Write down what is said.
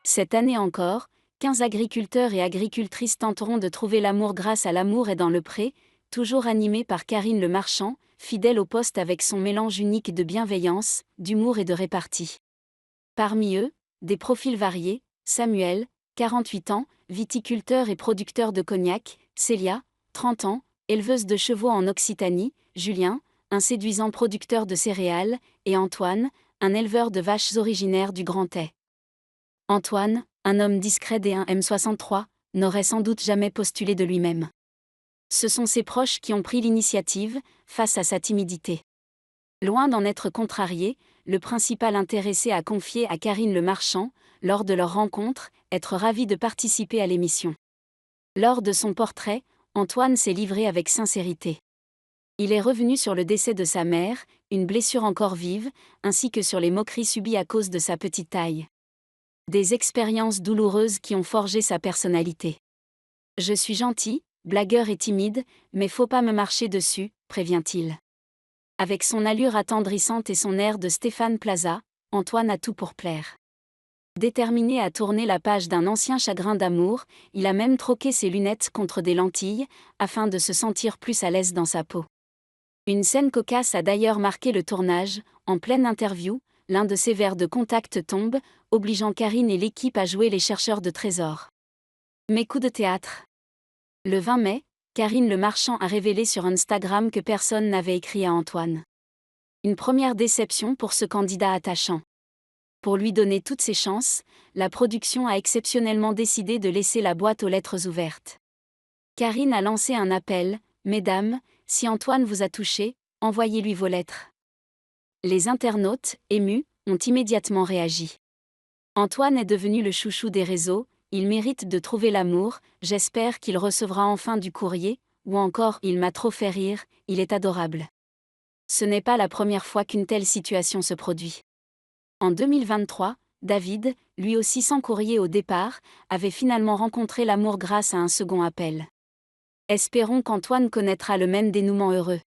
Cette année encore, 15 agriculteurs et agricultrices tenteront de trouver l'amour grâce à L'amour est dans le pré, toujours animé par Karine Le Marchand, fidèle au poste avec son mélange unique de bienveillance, d'humour et de répartie. Parmi eux, des profils variés: Samuel, 48 ans, viticulteur et producteur de cognac; Célia, 30 ans, éleveuse de chevaux en Occitanie; Julien, un séduisant producteur de céréales; et Antoine, un éleveur de vaches originaire du Grand Est. Antoine, un homme discret et un M63, n'aurait sans doute jamais postulé de lui-même. Ce sont ses proches qui ont pris l'initiative, face à sa timidité. Loin d'en être contrarié, le principal intéressé a confié à Karine Le Marchand, lors de leur rencontre, être ravi de participer à l'émission. Lors de son portrait, Antoine s'est livré avec sincérité. Il est revenu sur le décès de sa mère, une blessure encore vive, ainsi que sur les moqueries subies à cause de sa petite taille. Des expériences douloureuses qui ont forgé sa personnalité. Je suis gentil, blagueur et timide, mais faut pas me marcher dessus, prévient-il. Avec son allure attendrissante et son air de Stéphane Plaza, Antoine a tout pour plaire. Déterminé à tourner la page d'un ancien chagrin d'amour, il a même troqué ses lunettes contre des lentilles, afin de se sentir plus à l'aise dans sa peau. Une scène cocasse a d'ailleurs marqué le tournage. En pleine interview, l'un de ses verres de contact tombe, obligeant Karine et l'équipe à jouer les chercheurs de trésors. Mais coup de théâtre. Le 20 mai, Karine Le Marchand a révélé sur Instagram que personne n'avait écrit à Antoine. Une première déception pour ce candidat attachant. Pour lui donner toutes ses chances, la production a exceptionnellement décidé de laisser la boîte aux lettres ouverte. Karine a lancé un appel: « Mesdames, si Antoine vous a touché, envoyez-lui vos lettres. » Les internautes, émus, ont immédiatement réagi. Antoine est devenu le chouchou des réseaux, il mérite de trouver l'amour, j'espère qu'il recevra enfin du courrier, ou encore il m'a trop fait rire, il est adorable. Ce n'est pas la première fois qu'une telle situation se produit. En 2023, David, lui aussi sans courrier au départ, avait finalement rencontré l'amour grâce à un second appel. Espérons qu'Antoine connaîtra le même dénouement heureux.